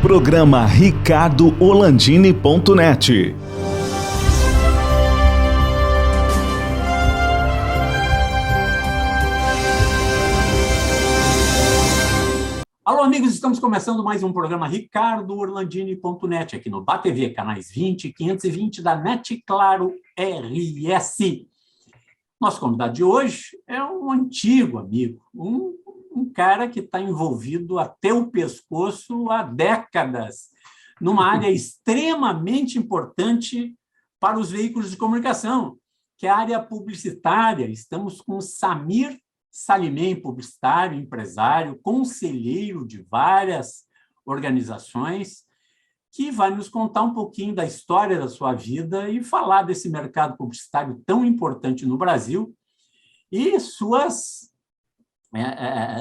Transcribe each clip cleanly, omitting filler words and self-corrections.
Programa ricardoorlandini.net. Alô, amigos, estamos começando mais um programa ricardoorlandini.net, aqui no BATV, canais 20 e 520 da NET Claro RS. Nosso convidado de hoje é um antigo amigo, um cara que está envolvido até o pescoço há décadas, numa área extremamente importante para os veículos de comunicação, que é a área publicitária. Estamos com Samir Salimem, publicitário, empresário, conselheiro de várias organizações, que vai nos contar um pouquinho da história da sua vida e falar desse mercado publicitário tão importante no Brasil e suas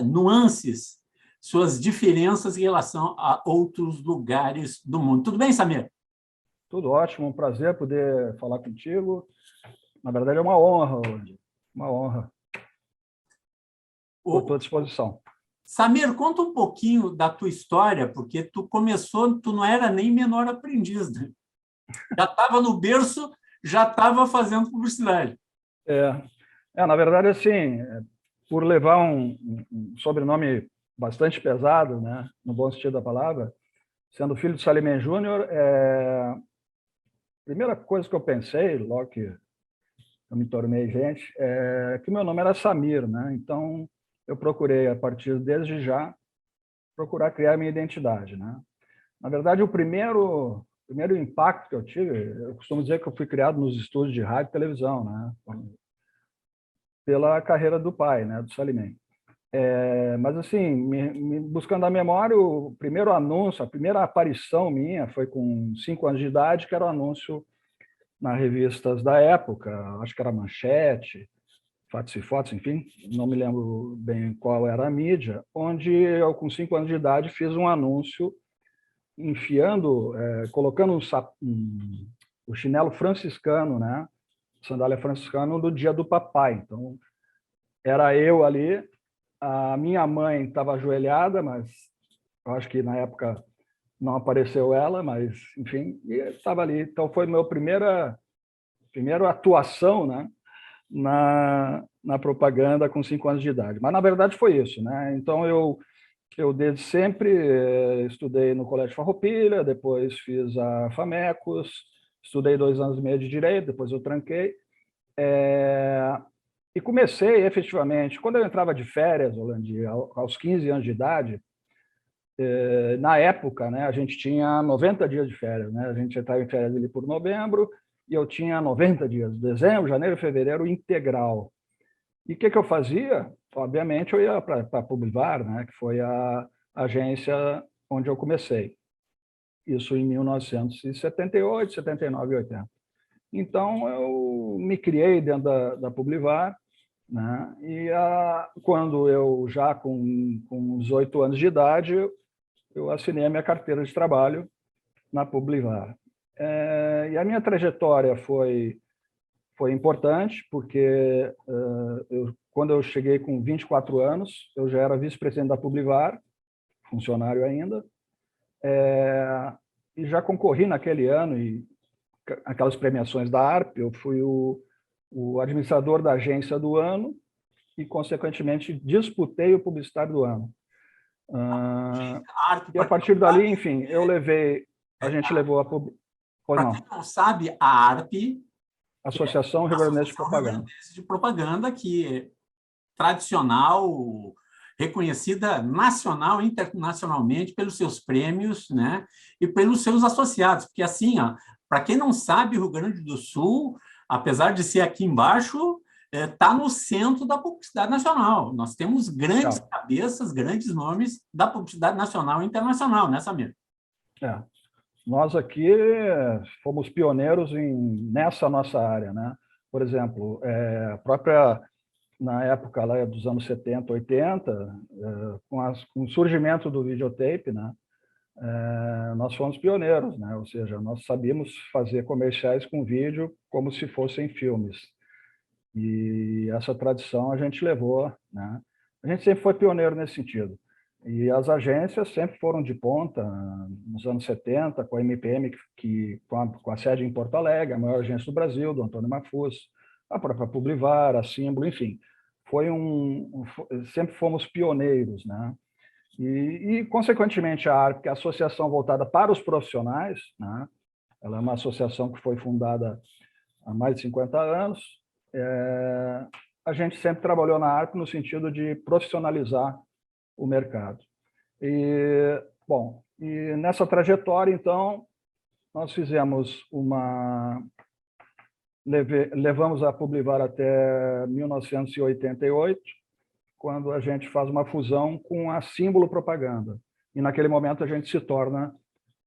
nuances, suas diferenças em relação a outros lugares do mundo. Tudo bem, Samir? Tudo ótimo, um prazer poder falar contigo. Na verdade, é uma honra, Orlando. Uma honra. Estou à tua disposição. Samir, conta um pouquinho da tua história, porque tu não era nem menor aprendiz, né? Já estava no berço, já estava fazendo publicidade. Na verdade, assim, por levar um sobrenome bastante pesado, né, no bom sentido da palavra, sendo filho de Salimem Júnior, a primeira coisa que eu pensei, logo que eu me tornei gente, é que meu nome era Samir, né? Então, eu procurei, a partir desde já, procurar criar minha identidade, né? Na verdade, o primeiro impacto que eu tive, eu costumo dizer que eu fui criado nos estúdios de rádio e televisão, né? Pela carreira do pai, né? Do Salimem. Mas, assim, buscando a memória, o primeiro anúncio, a primeira aparição minha foi com 5 anos de idade, que era um anúncio nas revistas da época, acho que era Manchete, Fatos e Fotos, enfim, não me lembro bem qual era a mídia, onde eu, com 5 anos de idade, fiz um anúncio colocando o chinelo franciscano, né? Sandália franciscana do Dia do Papai. Então, era eu ali, a minha mãe estava ajoelhada, mas eu acho que na época não apareceu ela, mas, enfim, e estava ali. Então, foi minha primeira atuação, né? Na propaganda com 5 anos de idade. Mas, na verdade, foi isso, né? Então, eu desde sempre estudei no Colégio Farroupilha, depois fiz a FAMECOS, estudei 2 anos e meio de Direito, depois eu tranquei. E comecei, efetivamente, quando eu entrava de férias, Orlando, aos 15 anos de idade, na época, né, a gente tinha 90 dias de férias, né? A gente entrava em férias ali por novembro, e eu tinha 90 dias, dezembro, janeiro, fevereiro, integral. E o que eu fazia? Obviamente, eu ia para a Publivar, né, que foi a agência onde eu comecei. Isso em 1978, 79 e 80. Então, eu me criei dentro da Publivar, né, e quando eu, já com 18 anos de idade, eu assinei a minha carteira de trabalho na Publivar. E a minha trajetória foi importante, porque quando eu cheguei com 24 anos, eu já era vice-presidente da Publivar, funcionário ainda, e já concorri naquele ano, e aquelas premiações da ARP, eu fui o administrador da agência do ano e, consequentemente, disputei o publicitário do ano. E a partir dali, enfim, a gente levou a Publivar. Para quem não sabe, a ARP, Associação Rio Grandense de Propaganda, que é tradicional, reconhecida nacional e internacionalmente pelos seus prêmios, né, e pelos seus associados. Porque, assim, para quem não sabe, o Rio Grande do Sul, apesar de ser aqui embaixo, está no centro da publicidade nacional. Nós temos grandes cabeças, grandes nomes da publicidade nacional e internacional, né, Samir? Nós aqui fomos pioneiros nessa nossa área, né? Por exemplo, na época lá dos anos 70, 80, com o surgimento do videotape, né? Nós fomos pioneiros, né? Ou seja, nós sabíamos fazer comerciais com vídeo como se fossem filmes. E essa tradição a gente levou, né? A gente sempre foi pioneiro nesse sentido. E as agências sempre foram de ponta, nos anos 70, com a MPM, com a sede em Porto Alegre, a maior agência do Brasil, do Antônio Mafuz, a própria Publivar, a Símbolo, enfim. Sempre fomos pioneiros, né? E, consequentemente, a ARP, que é a associação voltada para os profissionais, né? Ela é uma associação que foi fundada há mais de 50 anos. A gente sempre trabalhou na ARP no sentido de profissionalizar o mercado. E nessa trajetória, então, nós levamos a Publivar até 1988, quando a gente faz uma fusão com a Símbolo Propaganda. E, naquele momento, a gente se torna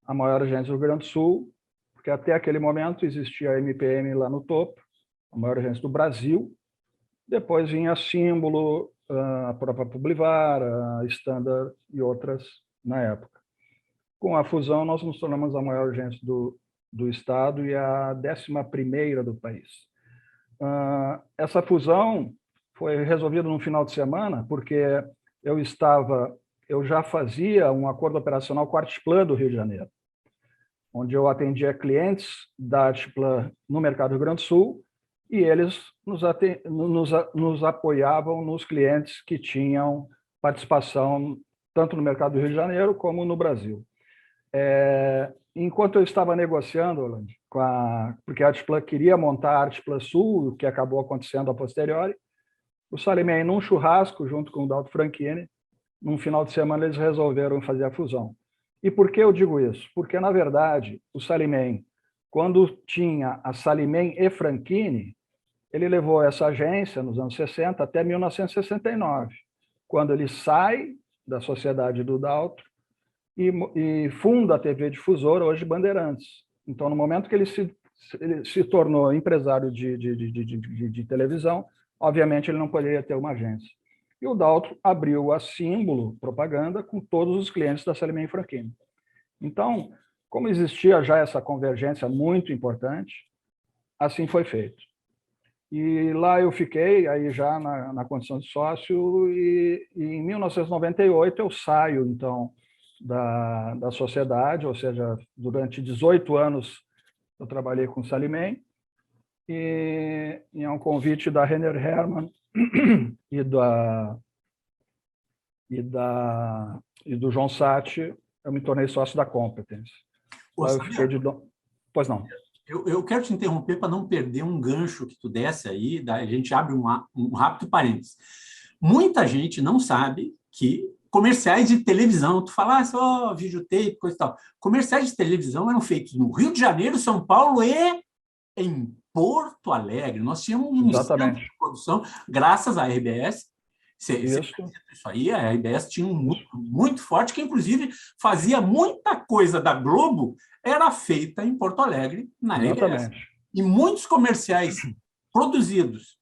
a maior agência do Rio Grande do Sul, porque até aquele momento existia a MPM lá no topo, a maior agência do Brasil. Depois vinha a Símbolo, a própria Publivar, a Standard e outras na época. Com a fusão, nós nos tornamos a maior agência do Estado e a 11ª do país. Essa fusão foi resolvida no final de semana, porque eu já fazia um acordo operacional com a Artplan do Rio de Janeiro, onde eu atendia clientes da Artplan no mercado do Rio Grande do Sul, e eles nos apoiavam nos clientes que tinham participação tanto no mercado do Rio de Janeiro como no Brasil. Enquanto eu estava negociando, Orlando, porque a Artplan queria montar a Artplan Sul, o que acabou acontecendo a posteriori, o Salimem, num churrasco, junto com o Dalto Franchini, num final de semana, eles resolveram fazer a fusão. E por que eu digo isso? Porque, na verdade, o Salimem, quando tinha a Salimem e Franchini, ele levou essa agência, nos anos 60, até 1969, quando ele sai da sociedade do Dalto e funda a TV Difusora, hoje Bandeirantes. Então, no momento que ele se tornou empresário de televisão, obviamente ele não poderia ter uma agência. E o Dalto abriu a Símbolo Propaganda com todos os clientes da Salimem e Franchini. Então, como existia já essa convergência muito importante, assim foi feito. E lá eu fiquei, aí já na condição de sócio, e em 1998 eu saio, então, da sociedade, ou seja, durante 18 anos eu trabalhei com o Salimem, e é um convite da Renner Hermann e do João Satti, eu me tornei sócio da Competence. Lá eu fiquei Pois não. Eu quero te interromper para não perder um gancho que tu desse aí, a gente abre um rápido parênteses. Muita gente não sabe que comerciais de televisão, tu falasse, videotape, coisa e tal, comerciais de televisão eram feitos no Rio de Janeiro, São Paulo e em Porto Alegre. Nós tínhamos um centro de produção, graças à RBS. Isso aí, a RBS tinha muito forte, que inclusive fazia muita coisa da Globo, era feita em Porto Alegre, na RBS. E muitos comerciais produzidos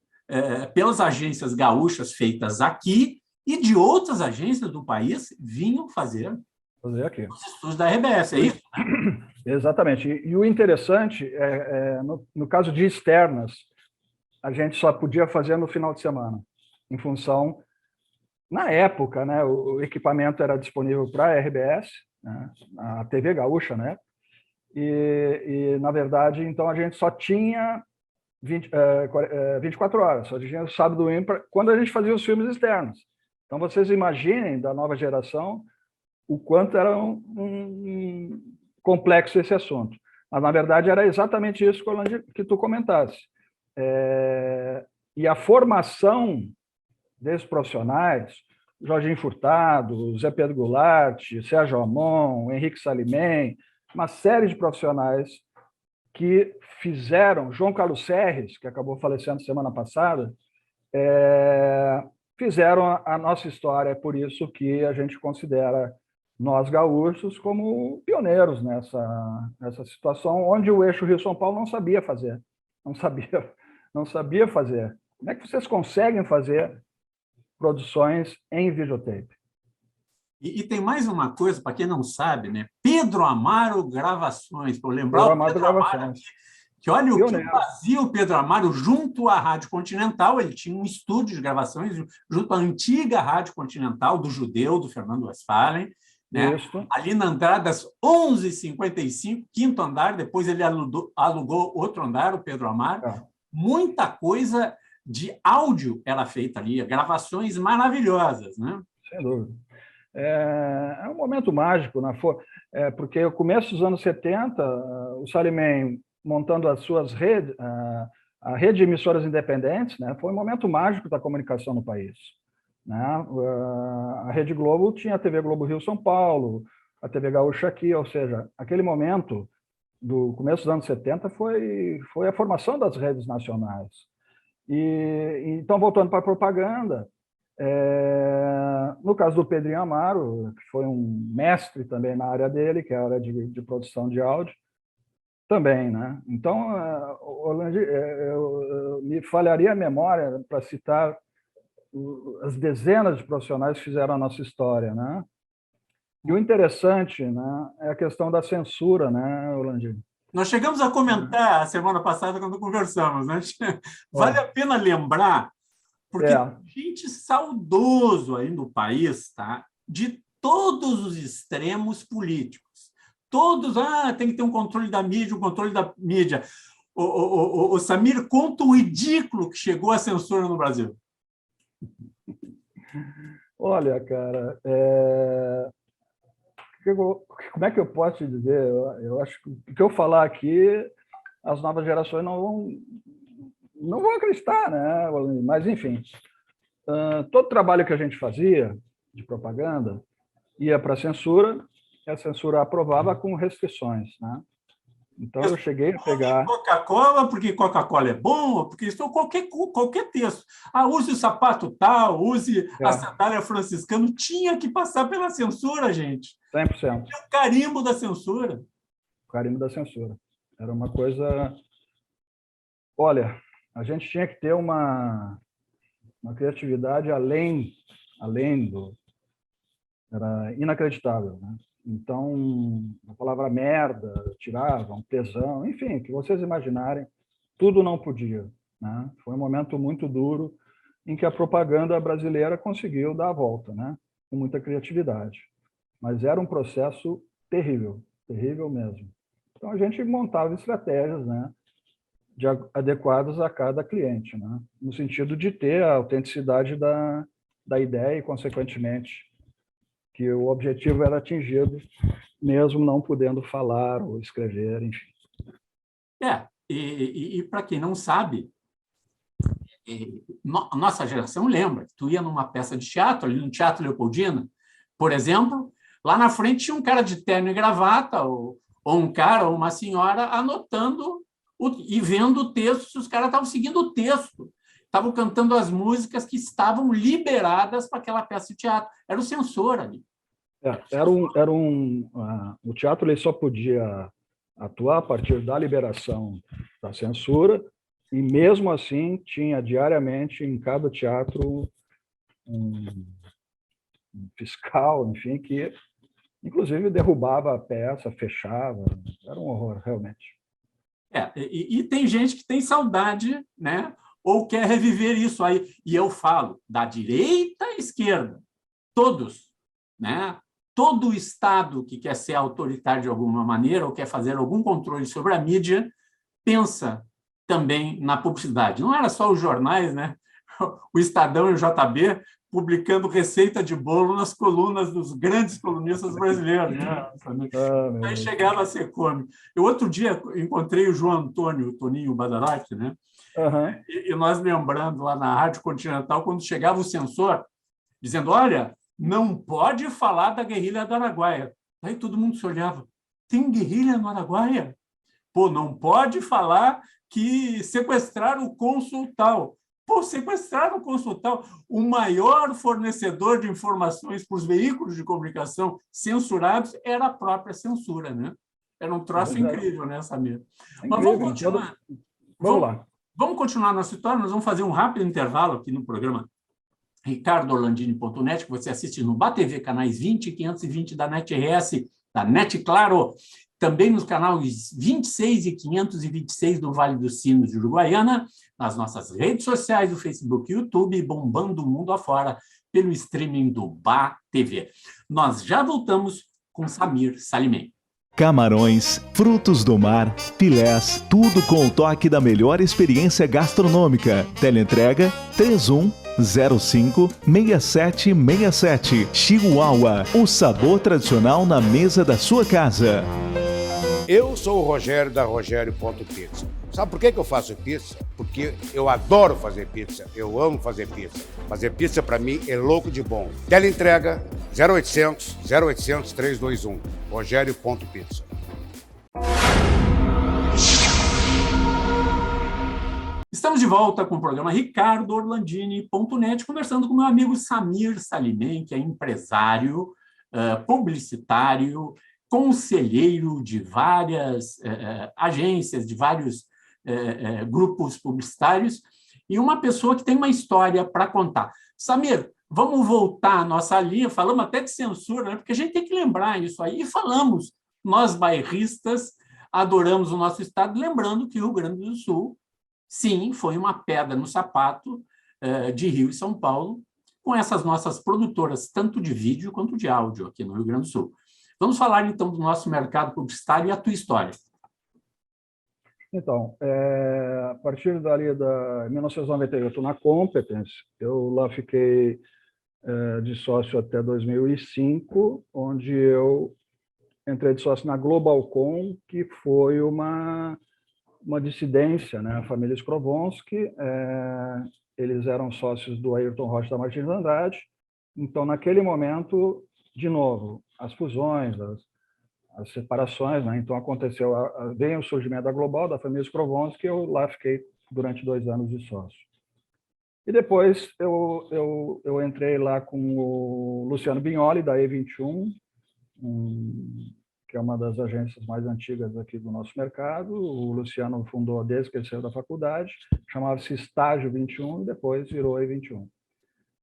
pelas agências gaúchas feitas aqui e de outras agências do país vinham fazer aqui os estudos da RBS, é isso? Exatamente. E o interessante, no caso de externas, a gente só podia fazer no final de semana, em função... Na época, né, o equipamento era disponível para a RBS, né, a TV Gaúcha, né? E, na verdade, então, a gente só tinha 24 horas, só tinha sábado e domingo quando a gente fazia os filmes externos. Então, vocês imaginem, da nova geração, o quanto era um complexo esse assunto. Mas, na verdade, era exatamente isso que tu comentasse. E a formação desses profissionais, Jorginho Furtado, Zé Pedro Goulart, Sérgio Amon, Henrique Salimem, uma série de profissionais que fizeram, João Carlos Serres, que acabou falecendo semana passada, fizeram a nossa história. É por isso que a gente considera nós gaúchos como pioneiros nessa situação, onde o eixo Rio-São Paulo não sabia fazer. Não sabia fazer. Como é que vocês conseguem fazer produções em videotape? E tem mais uma coisa, para quem não sabe, né? Pedro Amaro Gravações, para lembrar o Pedro Amaro, Que olha, o que fazia o Pedro Amaro junto à Rádio Continental, ele tinha um estúdio de gravações junto à antiga Rádio Continental, do Judeu, do Fernando Westphalen, né? Ali na Andradas 1155, quinto andar, depois ele alugou outro andar, o Pedro Amaro. Muita coisa de áudio era feita ali, gravações maravilhosas, né? Sem dúvida. É um momento mágico, porque no começo dos anos 70, o Salimem montando as suas redes, a rede de emissoras independentes, né, foi um momento mágico da comunicação no país. Né? A Rede Globo tinha a TV Globo Rio São Paulo, a TV Gaúcha aqui, ou seja, aquele momento do começo dos anos 70 foi a formação das redes nacionais. Então, voltando para a propaganda, no caso do Pedrinho Amaro, que foi um mestre também na área dele, que é a área de produção de áudio, também, né? Então, me falharia a memória para citar as dezenas de profissionais que fizeram a nossa história, né? E o interessante, né, é a questão da censura, né, Orlandinho? Nós chegamos a comentar a semana passada quando conversamos, né? Vale a pena lembrar, porque tem gente saudoso aí no país, tá? De todos os extremos políticos. Todos, tem que ter um controle da mídia, um controle da mídia. O Samir, conta o ridículo que chegou a censura no Brasil. Olha, cara, como é que eu posso te dizer? Eu acho que o que eu falar aqui, as novas gerações não vão acreditar, né? Mas, enfim, todo trabalho que a gente fazia de propaganda ia para a censura, e a censura aprovava com restrições, né? Então, eu cheguei a pegar... Coca-Cola, porque Coca-Cola é bom, porque isso qualquer texto. Use o sapato tal, use a sandália franciscana. Tinha que passar pela censura, gente. 100%. O carimbo da censura. O carimbo da censura. Era uma coisa... Olha, a gente tinha que ter uma criatividade além do... Era inacreditável, né? Então, a palavra merda, tiravam, tesão, enfim, o que vocês imaginarem, tudo não podia, né? Foi um momento muito duro em que a propaganda brasileira conseguiu dar a volta, né? Com muita criatividade. Mas era um processo terrível, terrível mesmo. Então, a gente montava estratégias, né, adequadas a cada cliente, né? No sentido de ter a autenticidade da ideia e, consequentemente, que o objetivo era atingido, mesmo não podendo falar ou escrever, enfim. E para quem não sabe, nossa geração lembra, tu ia numa peça de teatro, ali no Teatro Leopoldina, por exemplo, lá na frente tinha um cara de terno e gravata, ou um cara ou uma senhora anotando e vendo o texto, se os caras estavam seguindo o texto, estavam cantando as músicas que estavam liberadas para aquela peça de teatro. Era o censor ali. O teatro ele só podia atuar a partir da liberação da censura, e mesmo assim tinha diariamente em cada teatro um fiscal, enfim, que inclusive derrubava a peça, fechava. Era um horror, realmente. E tem gente que tem saudade, né? Ou quer reviver isso aí. E eu falo, da direita à esquerda, todos, né? Todo Estado que quer ser autoritário de alguma maneira ou quer fazer algum controle sobre a mídia pensa também na publicidade. Não era só os jornais, né? O Estadão e o JB publicando receita de bolo nas colunas dos grandes colunistas brasileiros. Né? Aí chegava a ser cômico. Eu, outro dia, encontrei o João Antônio, o Toninho Badarati, né? E nós lembrando lá na Rádio Continental, quando chegava o censor, dizendo, olha, não pode falar da guerrilha do Araguaia. Aí todo mundo se olhava, tem guerrilha no Araguaia? Pô, não pode falar que sequestraram o cônsul tal. Pô, sequestraram o cônsul tal. O maior fornecedor de informações para os veículos de comunicação censurados era a própria censura, né? Era um troço incrível, né, Samir? Mas vamos continuar. Vamos lá. Vamos continuar nossa história. Nós vamos fazer um rápido intervalo aqui no programa ricardoorlandini.net, que você assiste no BATV, canais 20 e 520 da NetRS, da Net Claro. também nos canais 26 e 526 do Vale dos Sinos de Uruguaiana, nas nossas redes sociais, do Facebook e YouTube, bombando o mundo afora pelo streaming do Bá TV. Nós já voltamos com Samir Salimem. Camarões, frutos do mar, filés, tudo com o toque da melhor experiência gastronômica. Teleentrega 3105-6767. Chihuahua, o sabor tradicional na mesa da sua casa. Eu sou o Rogério da Rogério.pizza. Sabe por que eu faço pizza? Porque eu adoro fazer pizza, eu amo fazer pizza. Fazer pizza para mim é louco de bom. Teleentrega 0800 321. Rogério.pizza. Estamos de volta com o programa RicardoOrlandini.net, conversando com meu amigo Samir Salimem, que é empresário, publicitário, conselheiro de várias agências, de vários grupos publicitários, e uma pessoa que tem uma história para contar. Samir, vamos voltar à nossa linha, falamos até de censura, né? Porque a gente tem que lembrar isso aí, e falamos, nós bairristas adoramos o nosso estado, lembrando que o Rio Grande do Sul, sim, foi uma pedra no sapato de Rio e São Paulo, com essas nossas produtoras, tanto de vídeo quanto de áudio aqui no Rio Grande do Sul. Vamos falar, então, do nosso mercado publicitário e a tua história. Então, a partir dali de 1998, na Competence, eu lá fiquei de sócio até 2005, onde eu entrei de sócio na Globalcom, que foi uma dissidência, né? A família Skowronski, eles eram sócios do Ayrton Rocha da Martins Andrade. Então, naquele momento, de novo, as fusões, as separações, né? Então aconteceu, veio o surgimento da Global, da família Skowronski, eu lá fiquei durante 2 anos de sócio. E depois eu entrei lá com o Luciano Bignoli, da E21, que é uma das agências mais antigas aqui do nosso mercado. O Luciano fundou desde que ele saiu da faculdade, chamava-se Estágio 21 e depois virou E21.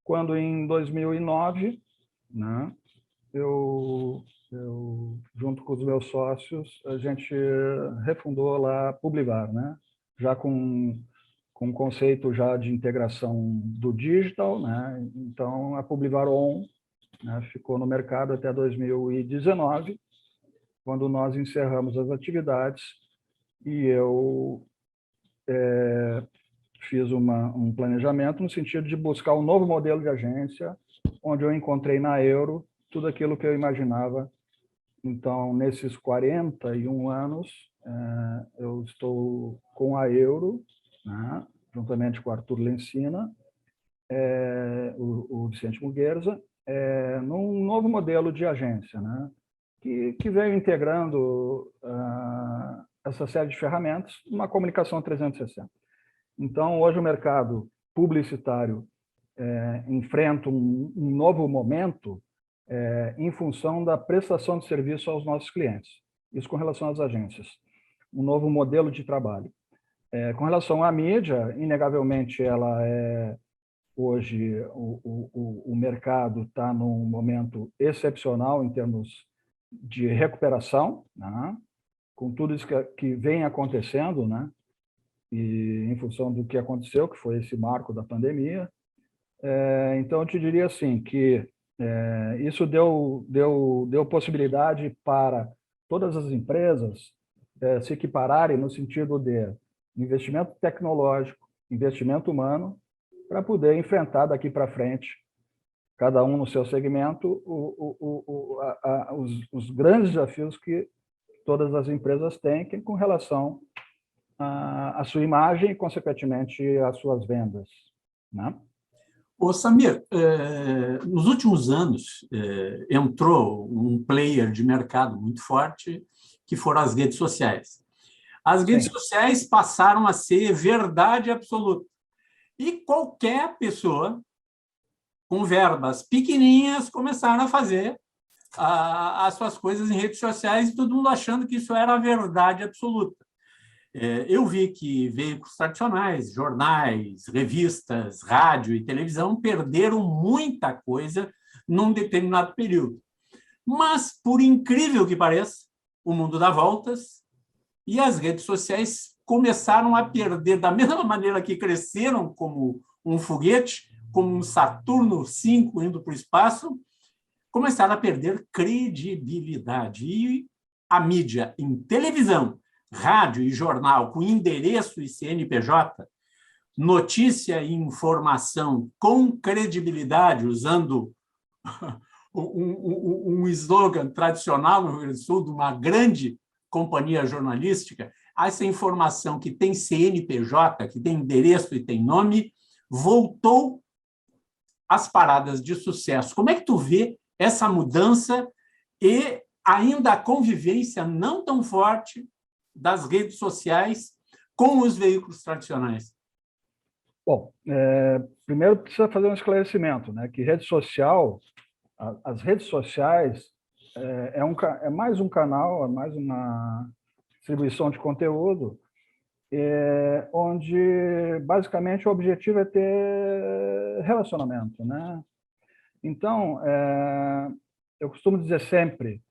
Quando em 2009, né, eu junto com os meus sócios, a gente refundou lá a Publivar, né? Já com um conceito já de integração do digital, né? Então, a Publivar On, né, ficou no mercado até 2019, quando nós encerramos as atividades e eu fiz um planejamento no sentido de buscar um novo modelo de agência, onde eu encontrei na Euro tudo aquilo que eu imaginava. Então, nesses 41 anos, eu estou com a Euro, né, juntamente com o Arthur Lencina, o Vicente Muguerza, num novo modelo de agência, né, que veio integrando essa série de ferramentas numa comunicação 360. Então, hoje o mercado publicitário enfrenta um novo momento em função da prestação de serviço aos nossos clientes. Isso com relação às agências. Um novo modelo de trabalho. Com relação à mídia, inegavelmente, ela hoje o mercado está num momento excepcional em termos de recuperação, né? Com tudo isso que vem acontecendo, né? E em função do que aconteceu, que foi esse marco da pandemia. Então, eu te diria assim, que isso deu possibilidade para todas as empresas se equipararem no sentido de investimento tecnológico, investimento humano, para poder enfrentar daqui para frente, cada um no seu segmento, os grandes desafios que todas as empresas têm com relação à sua imagem e, consequentemente, às suas vendas, né? Ô, Samir, nos últimos anos entrou um player de mercado muito forte, que foram as redes sociais. As redes sociais passaram a ser verdade absoluta. E qualquer pessoa com verbas pequenininhas começaram a fazer as suas coisas em redes sociais e todo mundo achando que isso era a verdade absoluta. Eu vi que veículos tradicionais, jornais, revistas, rádio e televisão perderam muita coisa num determinado período. Mas, por incrível que pareça, o mundo dá voltas e as redes sociais começaram a perder, da mesma maneira que cresceram como um foguete, como um Saturno V indo para o espaço, começaram a perder credibilidade. E a mídia em televisão, rádio e jornal com endereço e CNPJ, notícia e informação com credibilidade, usando um slogan tradicional no Rio Grande do Sul de uma grande companhia jornalística, essa informação que tem CNPJ, que tem endereço e tem nome, voltou às paradas de sucesso. Como é que tu vê essa mudança e ainda a convivência não tão forte das redes sociais com os veículos tradicionais? Bom, primeiro precisa fazer um esclarecimento, né? Que rede social, as redes sociais é mais um canal, é mais uma distribuição de conteúdo, onde basicamente o objetivo é ter relacionamento, né? Então, eu costumo dizer sempre,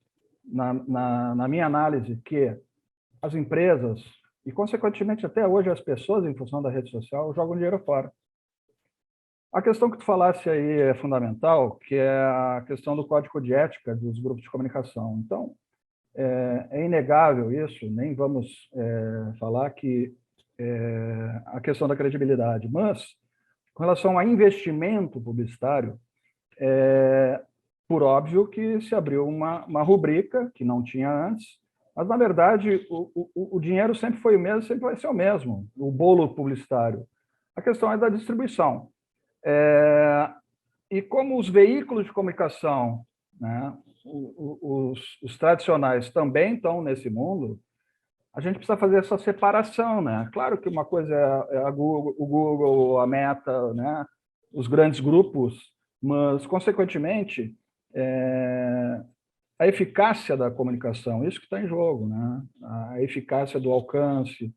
na minha análise, que as empresas, e consequentemente até hoje as pessoas, em função da rede social, jogam dinheiro fora. A questão que tu falasse aí é fundamental, que é a questão do código de ética dos grupos de comunicação. Então, é inegável isso, nem vamos falar que a questão da credibilidade, mas com relação a investimento publicitário, por óbvio que se abriu uma rubrica que não tinha antes, mas, na verdade, o dinheiro sempre foi o mesmo, sempre vai ser o mesmo, o bolo publicitário. A questão é da distribuição. E como os veículos de comunicação, né, os tradicionais também estão nesse mundo, a gente precisa fazer essa separação, né? Claro que uma coisa é o Google, a Meta, né, os grandes grupos, mas, consequentemente, a eficácia da comunicação, isso que está em jogo, né? A eficácia do alcance.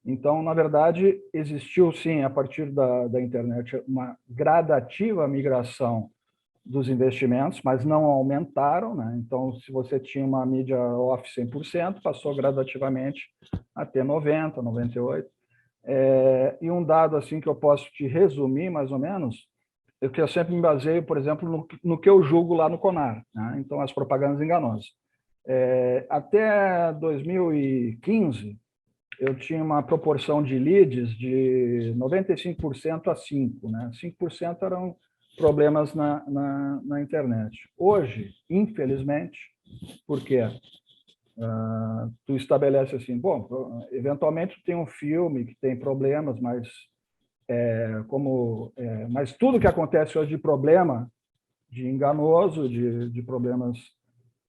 Então, na verdade, existiu, sim, a partir da internet, uma gradativa migração dos investimentos, mas não aumentaram, né? Então, se você tinha uma mídia off 100%, passou gradativamente a ter 90%, 98%. E um dado assim que eu posso te resumir, mais ou menos, é que eu sempre me baseio, por exemplo, no que eu julgo lá no CONAR, né? Então, as propagandas enganosas. Até 2015, eu tinha uma proporção de leads de 95% a 5%, né? 5% eram problemas na internet. Hoje, infelizmente, por quê? Tu estabelece assim, bom, eventualmente tem um filme que tem problemas, mas mas tudo que acontece hoje de problema, de enganoso, de problemas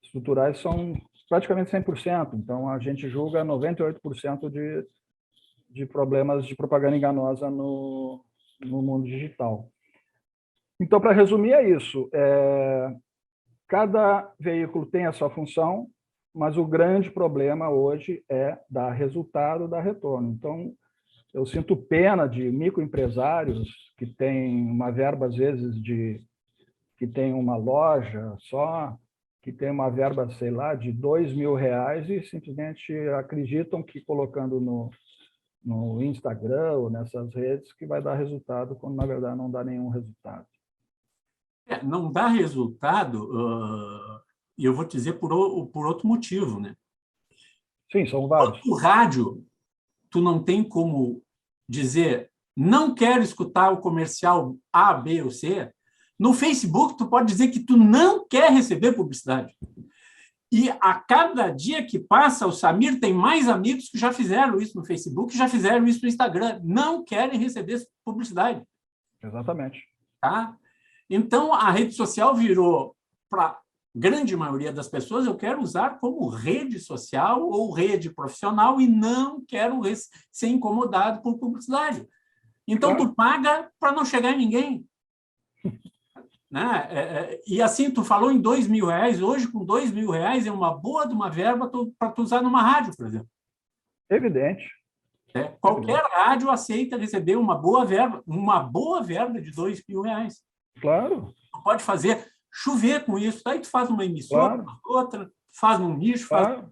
estruturais, são praticamente 100%. Então, a gente julga 98% de problemas de propaganda enganosa no mundo digital. Então, para resumir, é isso. Cada veículo tem a sua função, mas o grande problema hoje é dar resultado, dar retorno. Então, eu sinto pena de microempresários que têm uma verba, às vezes, que tem uma loja só, que tem uma verba, sei lá, de R$2.000 e simplesmente acreditam que colocando no Instagram ou nessas redes que vai dar resultado, quando, na verdade, não dá nenhum resultado. Não dá resultado, e eu vou te dizer por outro motivo, né? Sim, são vários. No rádio, tu não tem como dizer não quero escutar o comercial A, B ou C. No Facebook, tu pode dizer que tu não quer receber publicidade. E a cada dia que passa, o Samir tem mais amigos que já fizeram isso no Facebook, já fizeram isso no Instagram. Não querem receber publicidade. Exatamente. Tá? Então, a rede social virou, para a grande maioria das pessoas, eu quero usar como rede social ou rede profissional e não quero ser incomodado por publicidade. Então, tu paga para não chegar em ninguém. Né? E assim, tu falou em R$2.000, hoje com R$2.000 é uma boa de uma verba para tu usar numa rádio, por exemplo. Evidente. Qualquer rádio aceita receber uma boa verba de R$2.000. Claro. Tu pode fazer chover com isso, aí tu faz uma emissora, claro. outra, faz num nicho, faz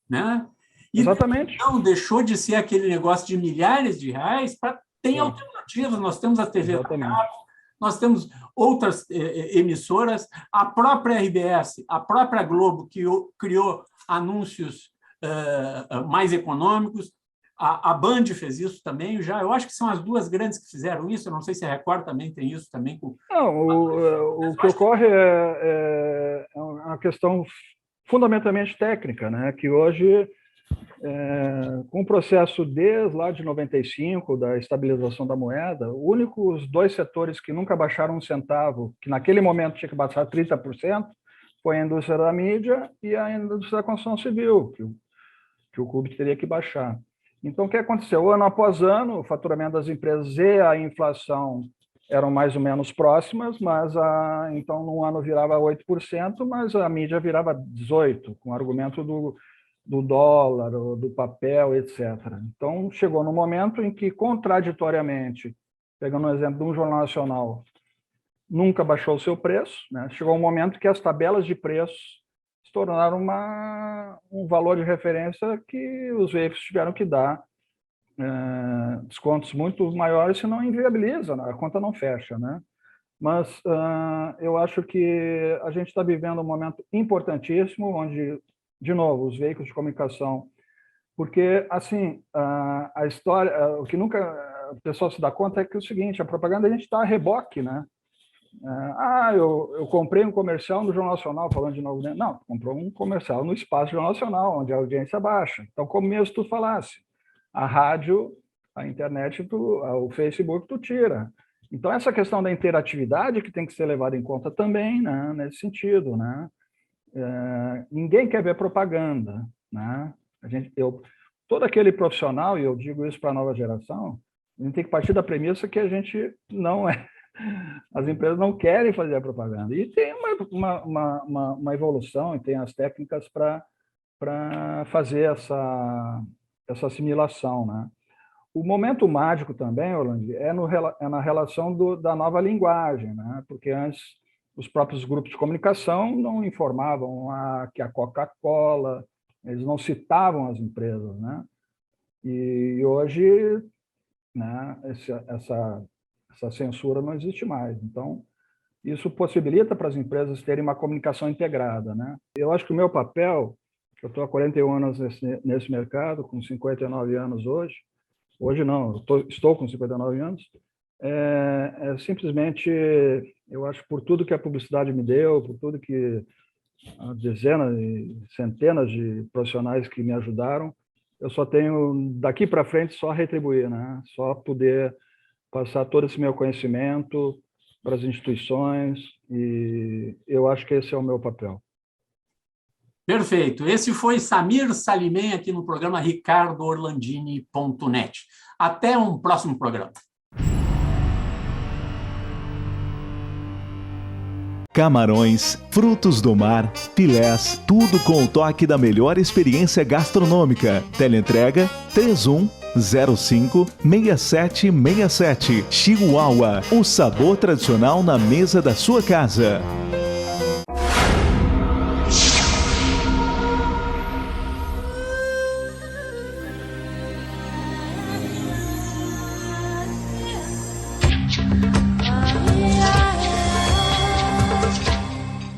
né? E exatamente. Não deixou de ser aquele negócio de milhares de reais para ter alternativas. Nós temos a TV da cabo, nós temos outras emissoras, a própria RBS, a própria Globo, que criou anúncios mais econômicos, a Band fez isso também, já. Eu acho que são as duas grandes que fizeram isso, eu não sei se a Record também tem isso também. Não, o que ocorre é uma questão fundamentalmente técnica, né? Que hoje, com o processo desde lá de 95, da estabilização da moeda, os dois setores que nunca baixaram um centavo, que naquele momento tinha que baixar 30%, foi a indústria da mídia e a indústria da construção civil, que o clube teria que baixar. Então, o que aconteceu? Ano após ano, o faturamento das empresas e a inflação eram mais ou menos próximas, mas então, num ano virava 8%, mas a mídia virava 18%, com o argumento do dólar, do papel, etc. Então, chegou no momento em que, contraditoriamente, pegando um exemplo de um jornal nacional, nunca baixou o seu preço, né? Chegou um momento que as tabelas de preços se tornaram um valor de referência que os veículos tiveram que dar descontos muito maiores, senão inviabiliza, a conta não fecha, né? Mas eu acho que a gente está vivendo um momento importantíssimo, onde, de novo, os veículos de comunicação, porque, assim, a história, o que nunca o pessoal se dá conta é que é o seguinte, a propaganda a gente está a reboque, né? Eu comprei um comercial no Jornal Nacional, falando de novo, né? Não, comprou um comercial no espaço Jornal Nacional, onde a audiência baixa. Então, como mesmo tu falasse, a rádio, a internet, o Facebook, tu tira. Então, essa questão da interatividade que tem que ser levada em conta também, né? Nesse sentido, né? Ninguém quer ver propaganda, né? Todo aquele profissional, e eu digo isso para a nova geração, a gente tem que partir da premissa que a gente não é. As empresas não querem fazer a propaganda. E tem uma evolução, e tem as técnicas para fazer essa assimilação, né? O momento mágico também, Orlando, é na relação da nova linguagem, né? Porque antes os próprios grupos de comunicação não informavam que a Coca-Cola, eles não citavam as empresas, né? E hoje, né, essa censura não existe mais. Então, isso possibilita para as empresas terem uma comunicação integrada, né? Eu acho que o meu papel, eu estou há 41 anos nesse mercado, com 59 anos hoje não, estou com 59 anos, simplesmente, eu acho, por tudo que a publicidade me deu, por tudo que dezenas e centenas de profissionais que me ajudaram, eu só tenho, daqui para frente, só retribuir, né? Só poder passar todo esse meu conhecimento para as instituições, e eu acho que esse é o meu papel. Perfeito. Esse foi Samir Salimem aqui no programa ricardoorlandini.net. Até um próximo programa. Camarões, frutos do mar, filés, tudo com o toque da melhor experiência gastronômica. Teleentrega 3105-6767. Chihuahua, o sabor tradicional na mesa da sua casa.